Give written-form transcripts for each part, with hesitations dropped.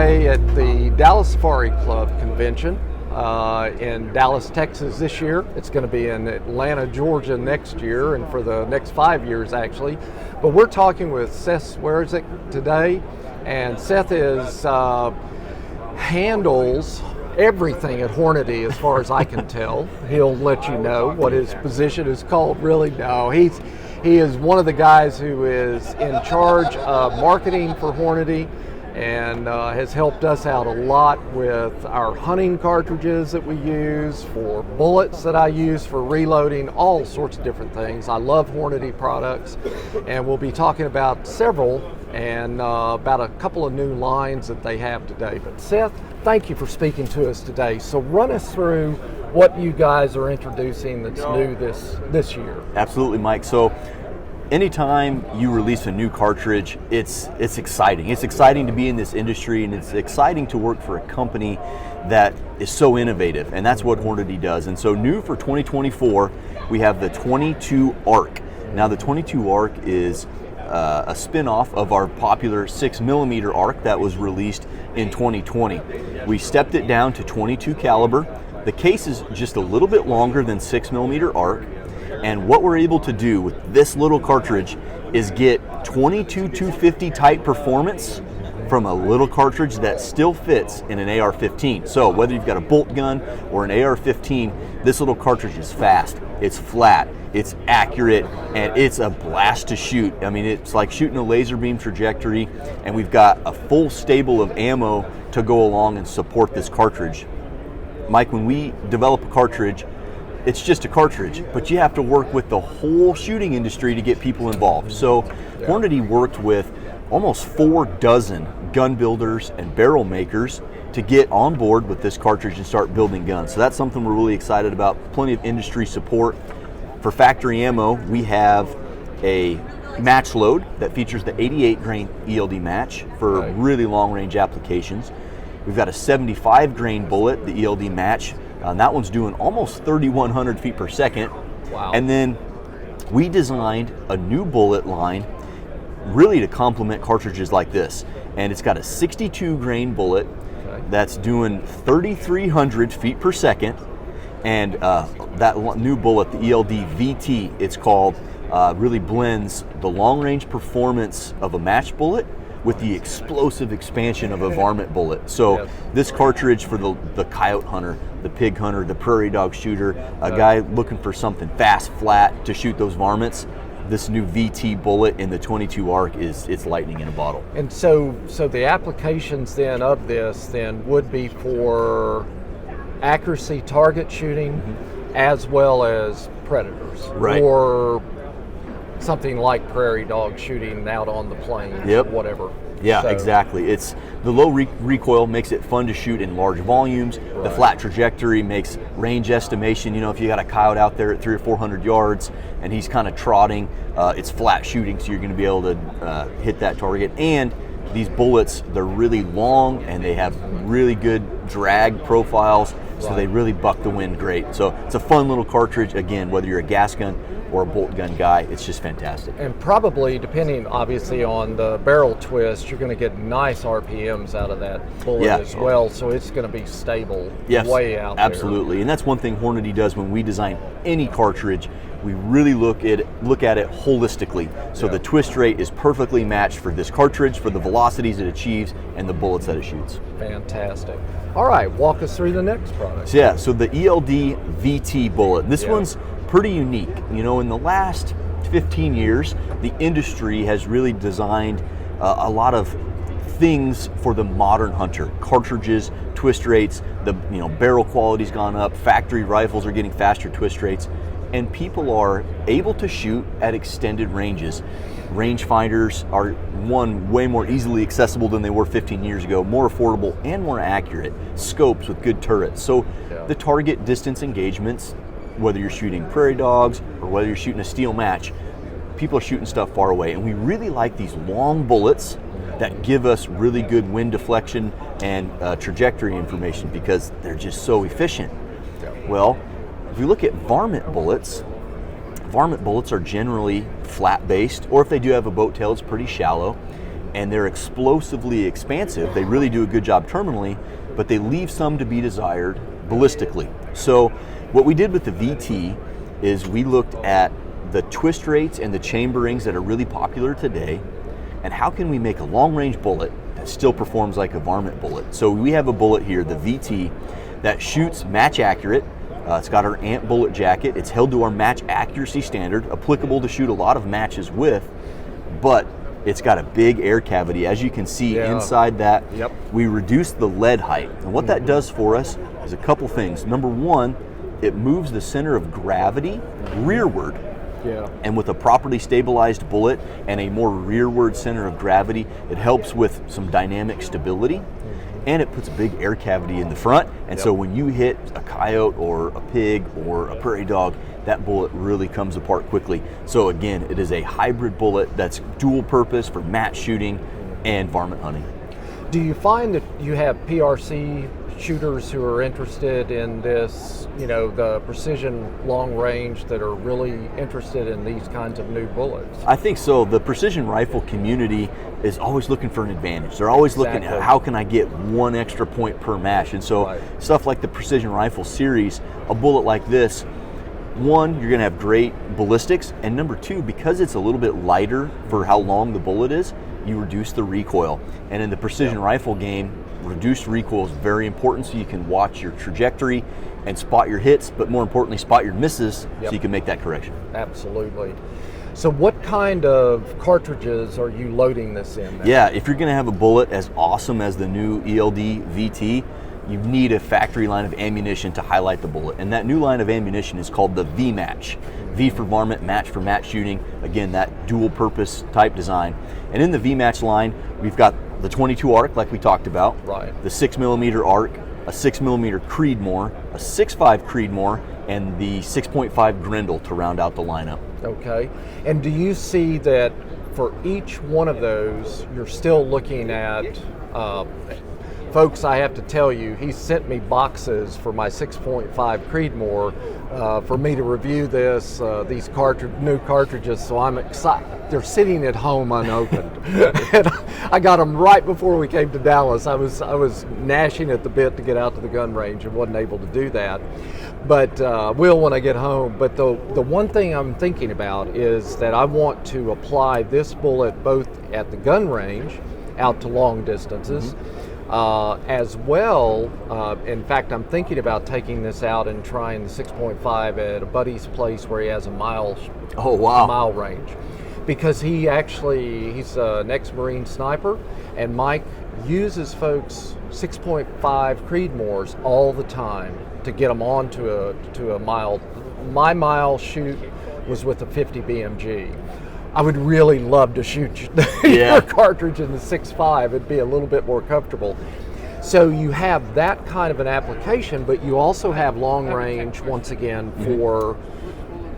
today at the Dallas Safari Club convention in Dallas, Texas this year. It's going to be in Atlanta, Georgia next year, and for the next 5 years actually. But we're talking with Seth Swerczek today, and Seth handles everything at Hornady as far as I can tell. He'll let you know what his position is called. Really, no, he is one of the guys who is in charge of marketing for Hornady, and has helped us out a lot with our hunting cartridges that we use, for bullets that I use for reloading, all sorts of different things. I love Hornady products, and we'll be talking about several and about a couple of new lines that they have today. But Seth, thank you for speaking to us today. So run us through what you guys are introducing that's new this year. Absolutely, Mike. So anytime you release a new cartridge, it's exciting. It's exciting to be in this industry, and it's exciting to work for a company that is so innovative, and that's what Hornady does. And so new for 2024, we have the 22 ARC. Now the 22 ARC is a spin-off of our popular 6mm ARC that was released in 2020. We stepped it down to 22 caliber. The case is just a little bit longer than 6mm ARC. And what we're able to do with this little cartridge is get 22 250 type performance from a little cartridge that still fits in an AR-15. So whether you've got a bolt gun or an AR-15, this little cartridge is fast, it's flat, it's accurate, and it's a blast to shoot. I mean, it's like shooting a laser beam trajectory, and we've got a full stable of ammo to go along and support this cartridge. Mike, when we develop a cartridge, it's just a cartridge, but you have to work with the whole shooting industry to get people involved. So Hornady worked with almost 4 dozen gun builders and barrel makers to get on board with this cartridge and start building guns. So that's something we're really excited about. Plenty of industry support. For factory ammo, we have a match load that features the 88 grain ELD match for really long range applications. We've got a 75 grain bullet, the ELD match. That one's doing almost 3,100 feet per second. Wow. And then we designed a new bullet line really to complement cartridges like this. And it's got a 62 grain bullet that's doing 3,300 feet per second. And that new bullet, the ELD-VT, it's called, really blends the long range performance of a match bullet with the explosive expansion of a varmint bullet. So this cartridge for the coyote hunter, the pig hunter, the prairie dog shooter, a guy looking for something fast, flat to shoot those varmints, this new VT bullet in the 22 ARC it's lightning in a bottle. And so the applications then of this then would be for accuracy target shooting as well as predators, or something like prairie dog shooting out on the plains, or whatever. Yeah, exactly. It's the low recoil makes it fun to shoot in large volumes. The flat trajectory makes range estimation. You know, if you got a coyote out there at 300 or 400 yards and he's kind of trotting, it's flat shooting, so you're going to be able to hit that target. And these bullets, they're really long and they have really good drag profiles, so they really buck the wind great. So it's a fun little cartridge. Again, whether you're a gas gun or a bolt gun guy, it's just fantastic. And probably, depending obviously on the barrel twist, you're going to get nice RPMs out of that bullet as well, so it's going to be stable way out there. Absolutely, and that's one thing Hornady does when we design any cartridge. We really look at it holistically. So the twist rate is perfectly matched for this cartridge, for the velocities it achieves, and the bullets that it shoots. Fantastic. All right, walk us through the next product. So the ELD-VT bullet. This one's pretty unique. You know, in the last 15 years, the industry has really designed a lot of things for the modern hunter. Cartridges, twist rates, the barrel quality's gone up, factory rifles are getting faster twist rates, and people are able to shoot at extended ranges. Rangefinders are way more easily accessible than they were 15 years ago, more affordable and more accurate. Scopes with good turrets. So the target distance engagements, whether you're shooting prairie dogs or whether you're shooting a steel match, people are shooting stuff far away. And we really like these long bullets that give us really good wind deflection and trajectory information because they're just so efficient. Well, if you look at varmint bullets are generally flat based, or if they do have a boat tail, it's pretty shallow. and they're explosively expansive. They really do a good job terminally, but they leave some to be desired ballistically. So what we did with the VT is we looked at the twist rates and the chamberings that are really popular today, and how can we make a long-range bullet that still performs like a varmint bullet. So we have a bullet here, the VT, that shoots match accurate. It's got our AMP bullet jacket. It's held to our match accuracy standard, applicable to shoot a lot of matches with, but it's got a big air cavity. As you can see inside that, we reduced the lead height. And what that does for us is a couple things. Number one, it moves the center of gravity rearward. And with a properly stabilized bullet and a more rearward center of gravity, it helps with some dynamic stability. And it puts a big air cavity in the front. And so when you hit a coyote or a pig or a prairie dog, that bullet really comes apart quickly. So again, it is a hybrid bullet that's dual purpose for match shooting and varmint hunting. Do you find that you have PRC shooters who are interested in this, you know, the precision long range, that are really interested in these kinds of new bullets? I think so. The precision rifle community is always looking for an advantage. They're always looking at how can I get one extra point per match. And so stuff like the precision rifle series, a bullet like this, one, you're going to have great ballistics, and number two, because it's a little bit lighter for how long the bullet is, you reduce the recoil. And in the precision rifle game, reduced recoil is very important, so you can watch your trajectory and spot your hits, but more importantly, spot your misses, so you can make that correction. Absolutely. So what kind of cartridges are you loading this in now? Yeah, if you're going to have a bullet as awesome as the new ELD-VT, you need a factory line of ammunition to highlight the bullet. And that new line of ammunition is called the V-Match. V for varmint, match for match shooting. Again, that dual purpose type design. And in the V-Match line, we've got the 22 arc, like we talked about, the 6mm arc, a 6mm Creedmoor, a 6.5 Creedmoor, and the 6.5 Grendel to round out the lineup. Okay. And do you see that for each one of those, you're still looking at, folks, I have to tell you, he sent me boxes for my 6.5 Creedmoor for me to review these new cartridges, so I'm excited. They're sitting at home unopened. And I got them right before we came to Dallas. I was gnashing at the bit to get out to the gun range and wasn't able to do that. But will when I get home. But the one thing I'm thinking about is that I want to apply this bullet both at the gun range, out to long distances, as well. In fact, I'm thinking about taking this out and trying the 6.5 at a buddy's place where he has a mile range. Because he's an ex-Marine sniper, and Mike uses folks 6.5 Creedmoors all the time to get them on to a mile. My mile shoot was with a 50 BMG. I would really love to shoot your cartridge in the 6.5. It'd be a little bit more comfortable. So you have that kind of an application, but you also have long range, once again, for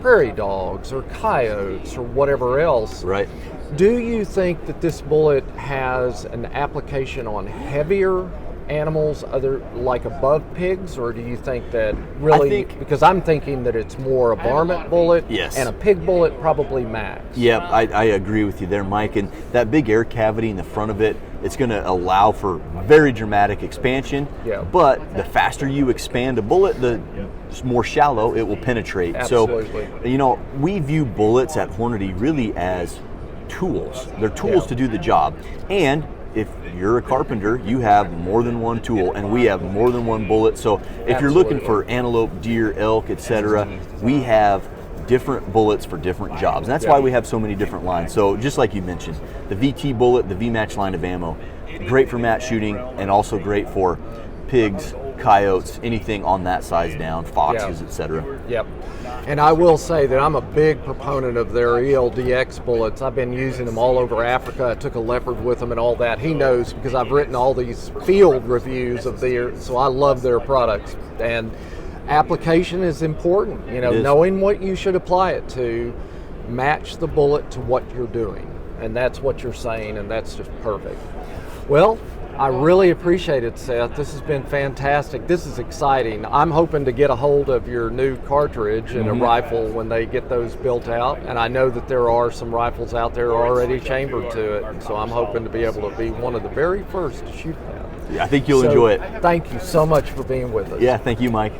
prairie dogs or coyotes or whatever else. Right. Do you think that this bullet has an application on heavier animals, other like above pigs, or do you think that really, because I'm thinking that it's more a varmint bullet, and a pig bullet probably max? Yeah, I agree with you there, Mike. And that big air cavity in the front of it, it's going to allow for very dramatic expansion. But the faster you expand a bullet, the more shallow it will penetrate. Absolutely. So, you know, we view bullets at Hornady really as tools. They're tools to do the job. And if you're a carpenter, you have more than one tool, and we have more than one bullet. So if you're looking for antelope, deer, elk, etc., we have different bullets for different jobs. And that's why we have so many different lines. So just like you mentioned, the VT bullet, the V-Match line of ammo, great for match shooting, and also great for pigs, coyotes, anything on that size down, foxes, etc. And I will say that I'm a big proponent of their ELDX bullets. I've been using them all over Africa. I took a leopard with them and all that. He knows, because I've written all these field reviews of theirs, so I love their products. And application is important, you know, knowing what you should apply it to, match the bullet to what you're doing. And that's what you're saying, and that's just perfect. Well, I really appreciate it, Seth. This has been fantastic. This is exciting. I'm hoping to get a hold of your new cartridge and a rifle when they get those built out. And I know that there are some rifles out there already chambered to it. And so I'm hoping to be able to be one of the very first to shoot that. Yeah, I think you'll enjoy it. Thank you so much for being with us. Yeah, thank you, Mike.